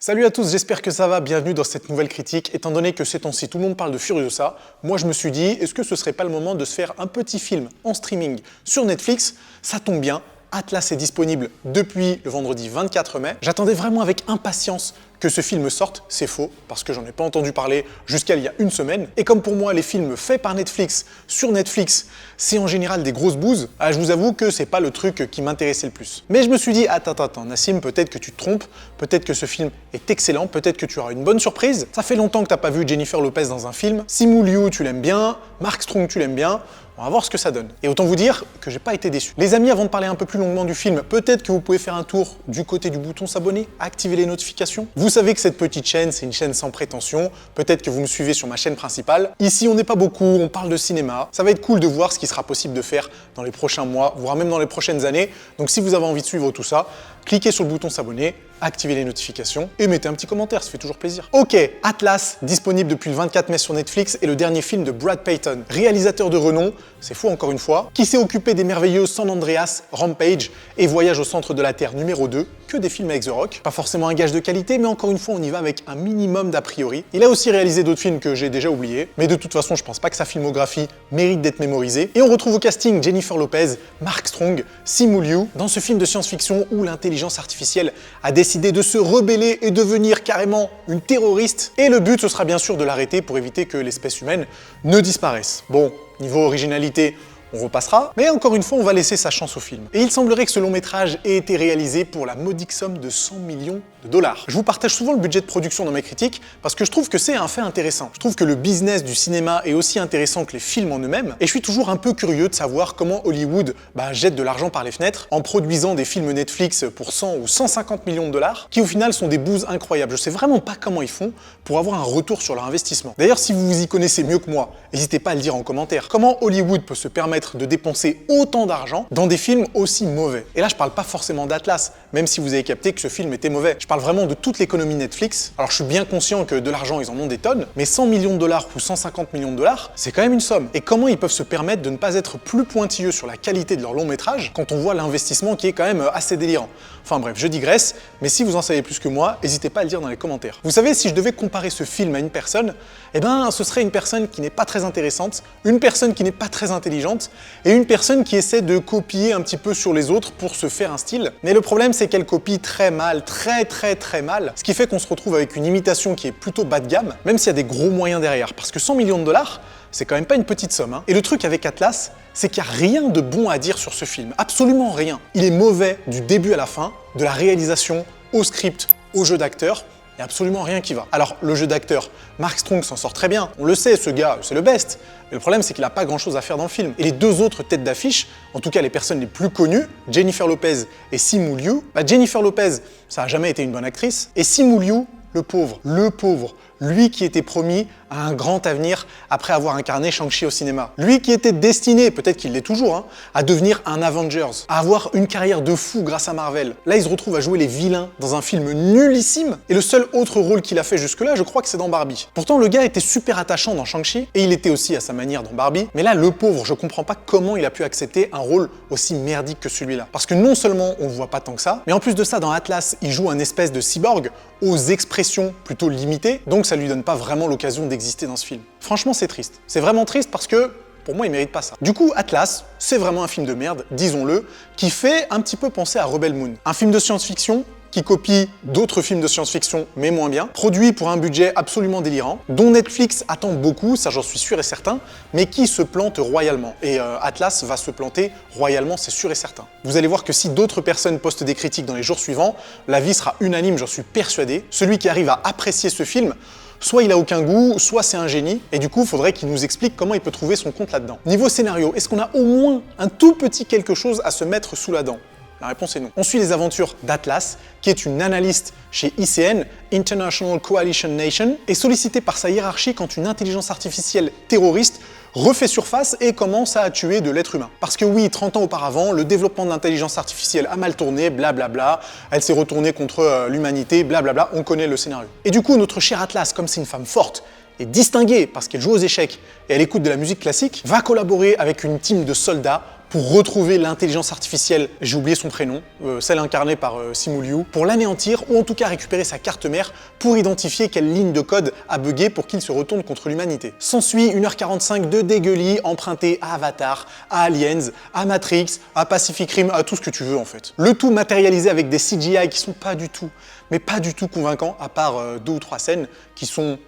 Salut à tous, j'espère que ça va, bienvenue dans cette nouvelle critique. Étant donné que ces temps-ci tout le monde parle de Furiosa, moi je me suis dit, est-ce que ce serait pas le moment de se faire un petit film en streaming sur Netflix? Ça tombe bien, Atlas est disponible depuis le vendredi 24 mai. J'attendais vraiment avec impatience que ce film sorte, c'est faux, parce que j'en ai pas entendu parler jusqu'à il y a une semaine. Et comme pour moi, les films faits par Netflix sur Netflix, c'est en général des grosses bouses, je vous avoue que c'est pas le truc qui m'intéressait le plus. Mais je me suis dit, attends, Nassim, peut-être que tu te trompes, peut-être que ce film est excellent, peut-être que tu auras une bonne surprise. Ça fait longtemps que t'as pas vu Jennifer Lopez dans un film. Simu Liu, tu l'aimes bien, Mark Strong, tu l'aimes bien. On va voir ce que ça donne. Et autant vous dire que j'ai pas été déçu. Les amis, avant de parler un peu plus longuement du film, peut-être que vous pouvez faire un tour du côté du bouton s'abonner, activer les notifications. Vous savez que cette petite chaîne, c'est une chaîne sans prétention. Peut-être que vous me suivez sur ma chaîne principale. Ici, on n'est pas beaucoup, on parle de cinéma. Ça va être cool de voir ce qui sera possible de faire dans les prochains mois, voire même dans les prochaines années. Donc si vous avez envie de suivre tout ça, cliquez sur le bouton s'abonner, activez les notifications et mettez un petit commentaire, ça fait toujours plaisir. Ok, Atlas, disponible depuis le 24 mai sur Netflix, est le dernier film de Brad Peyton, réalisateur de renom, c'est fou encore une fois, qui s'est occupé des merveilleux San Andreas, Rampage et Voyage au centre de la Terre numéro 2, que des films avec The Rock. Pas forcément un gage de qualité, mais encore une fois, on y va avec un minimum d'a priori. Il a aussi réalisé d'autres films que j'ai déjà oubliés, mais de toute façon, je pense pas que sa filmographie mérite d'être mémorisée. Et on retrouve au casting Jennifer Lopez, Mark Strong, Simu Liu, dans ce film de science-fiction où l'intelligence artificielle a décidé de se rebeller et devenir carrément une terroriste. Et le but, ce sera bien sûr de l'arrêter pour éviter que l'espèce humaine ne disparaisse. Bon, niveau originalité, on repassera, mais encore une fois, on va laisser sa chance au film. Et il semblerait que ce long métrage ait été réalisé pour la modique somme de 100 millions de dollars. Je vous partage souvent le budget de production dans mes critiques parce que je trouve que c'est un fait intéressant. Je trouve que le business du cinéma est aussi intéressant que les films en eux-mêmes, et je suis toujours un peu curieux de savoir comment Hollywood jette de l'argent par les fenêtres en produisant des films Netflix pour 100 ou 150 millions de dollars, qui au final sont des bouses incroyables. Je sais vraiment pas comment ils font pour avoir un retour sur leur investissement. D'ailleurs, si vous vous y connaissez mieux que moi, n'hésitez pas à le dire en commentaire. Comment Hollywood peut se permettre de dépenser autant d'argent dans des films aussi mauvais? Et là, je parle pas forcément d'Atlas, même si vous avez capté que ce film était mauvais. Je parle vraiment de toute l'économie Netflix. Alors, je suis bien conscient que de l'argent, ils en ont des tonnes, mais 100 millions de dollars ou 150 millions de dollars, c'est quand même une somme. Et comment ils peuvent se permettre de ne pas être plus pointilleux sur la qualité de leur long métrage quand on voit l'investissement qui est quand même assez délirant? Enfin bref, je digresse, mais si vous en savez plus que moi, n'hésitez pas à le dire dans les commentaires. Vous savez, si je devais comparer ce film à une personne, ce serait une personne qui n'est pas très intéressante, une personne qui n'est pas très intelligente, et une personne qui essaie de copier un petit peu sur les autres pour se faire un style. Mais le problème, c'est qu'elle copie très mal, très mal, ce qui fait qu'on se retrouve avec une imitation qui est plutôt bas de gamme, même s'il y a des gros moyens derrière, parce que 100 millions de dollars, c'est quand même pas une petite somme. Et le truc avec Atlas, c'est qu'il n'y a rien de bon à dire sur ce film, absolument rien. Il est mauvais du début à la fin, de la réalisation au script, au jeu d'acteur. Il n'y a absolument rien qui va. Alors, le jeu d'acteur, Mark Strong s'en sort très bien. On le sait, ce gars, c'est le best. Mais le problème, c'est qu'il n'a pas grand-chose à faire dans le film. Et les deux autres têtes d'affiche, en tout cas les personnes les plus connues, Jennifer Lopez et Simu Liu, Jennifer Lopez, ça n'a jamais été une bonne actrice. Et Simu Liu, le pauvre, lui qui était promis à un grand avenir après avoir incarné Shang-Chi au cinéma. Lui qui était destiné, peut-être qu'il l'est toujours, à devenir un Avengers, à avoir une carrière de fou grâce à Marvel. Là, il se retrouve à jouer les vilains dans un film nullissime, et le seul autre rôle qu'il a fait jusque-là, je crois que c'est dans Barbie. Pourtant, le gars était super attachant dans Shang-Chi, et il était aussi à sa manière dans Barbie, mais là, le pauvre, je comprends pas comment il a pu accepter un rôle aussi merdique que celui-là. Parce que non seulement on le voit pas tant que ça, mais en plus de ça, dans Atlas, il joue un espèce de cyborg aux expressions plutôt limitées, donc ça lui donne pas vraiment l'occasion d'exister dans ce film. Franchement, c'est triste. C'est vraiment triste parce que, pour moi, il mérite pas ça. Du coup, Atlas, c'est vraiment un film de merde, disons-le, qui fait un petit peu penser à Rebel Moon. Un film de science-fiction qui copie d'autres films de science-fiction, mais moins bien, produit pour un budget absolument délirant, dont Netflix attend beaucoup, ça j'en suis sûr et certain, mais qui se plante royalement. Et Atlas va se planter royalement, c'est sûr et certain. Vous allez voir que si d'autres personnes postent des critiques dans les jours suivants, l'avis sera unanime, j'en suis persuadé. Celui qui arrive à apprécier ce film, soit il a aucun goût, soit c'est un génie, et du coup, il faudrait qu'il nous explique comment il peut trouver son compte là-dedans. Niveau scénario, est-ce qu'on a au moins un tout petit quelque chose à se mettre sous la dent? La réponse est non. On suit les aventures d'Atlas, qui est une analyste chez ICN, International Coalition Nation, et sollicitée par sa hiérarchie quand une intelligence artificielle terroriste refait surface et commence à tuer de l'être humain. Parce que oui, 30 ans auparavant, le développement de l'intelligence artificielle a mal tourné, blablabla, elle s'est retournée contre l'humanité, blablabla, on connaît le scénario. Et du coup, notre chère Atlas, comme c'est une femme forte, est distinguée parce qu'elle joue aux échecs et elle écoute de la musique classique, va collaborer avec une team de soldats pour retrouver l'intelligence artificielle, j'ai oublié son prénom, celle incarnée par Simu Liu, pour l'anéantir ou en tout cas récupérer sa carte mère pour identifier quelle ligne de code a bugué pour qu'il se retourne contre l'humanité. S'ensuit 1h45 de dégueulis empruntés à Avatar, à Aliens, à Matrix, à Pacific Rim, à tout ce que tu veux en fait. Le tout matérialisé avec des CGI qui sont pas du tout, mais pas du tout convaincants, à part 2 ou 3 scènes qui sont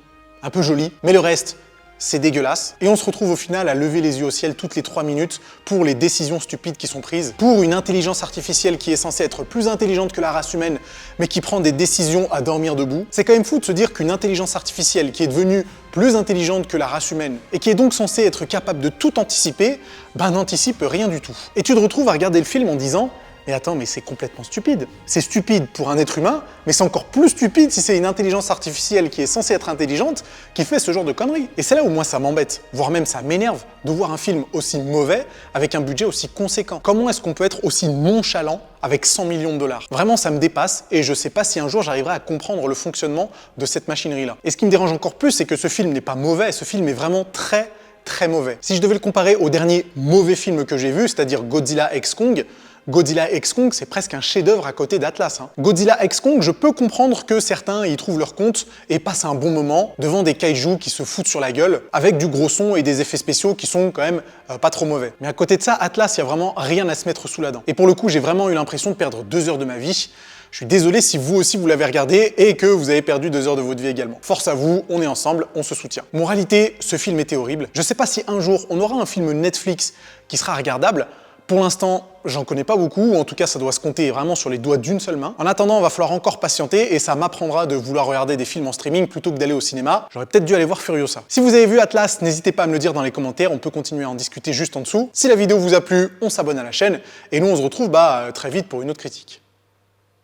un peu jolies, mais le reste, c'est dégueulasse. Et on se retrouve au final à lever les yeux au ciel toutes les 3 minutes pour les décisions stupides qui sont prises, pour une intelligence artificielle qui est censée être plus intelligente que la race humaine, mais qui prend des décisions à dormir debout. C'est quand même fou de se dire qu'une intelligence artificielle qui est devenue plus intelligente que la race humaine, et qui est donc censée être capable de tout anticiper, n'anticipe rien du tout. Et tu te retrouves à regarder le film en disant mais attends, mais c'est complètement stupide. C'est stupide pour un être humain, mais c'est encore plus stupide si c'est une intelligence artificielle qui est censée être intelligente qui fait ce genre de conneries. Et c'est là où moi ça m'embête, voire même ça m'énerve de voir un film aussi mauvais avec un budget aussi conséquent. Comment est-ce qu'on peut être aussi nonchalant avec 100 millions de dollars? Vraiment, ça me dépasse et je sais pas si un jour j'arriverai à comprendre le fonctionnement de cette machinerie-là. Et ce qui me dérange encore plus, c'est que ce film n'est pas mauvais, ce film est vraiment très mauvais. Si je devais le comparer au dernier mauvais film que j'ai vu, c'est-à-dire Godzilla x Kong, Godzilla x Kong, c'est presque un chef-d'œuvre à côté d'Atlas. Godzilla x Kong, je peux comprendre que certains y trouvent leur compte et passent un bon moment devant des kaijus qui se foutent sur la gueule, avec du gros son et des effets spéciaux qui sont quand même pas trop mauvais. Mais à côté de ça, Atlas, il y a vraiment rien à se mettre sous la dent. Et pour le coup, j'ai vraiment eu l'impression de perdre 2 heures de ma vie. Je suis désolé si vous aussi vous l'avez regardé et que vous avez perdu 2 heures de votre vie également. Force à vous, on est ensemble, on se soutient. Moralité, ce film était horrible. Je sais pas si un jour on aura un film Netflix qui sera regardable. Pour l'instant, j'en connais pas beaucoup, ou en tout cas ça doit se compter vraiment sur les doigts d'une seule main. En attendant, il va falloir encore patienter et ça m'apprendra de vouloir regarder des films en streaming plutôt que d'aller au cinéma. J'aurais peut-être dû aller voir Furiosa. Si vous avez vu Atlas, n'hésitez pas à me le dire dans les commentaires, on peut continuer à en discuter juste en dessous. Si la vidéo vous a plu, on s'abonne à la chaîne et nous on se retrouve très vite pour une autre critique.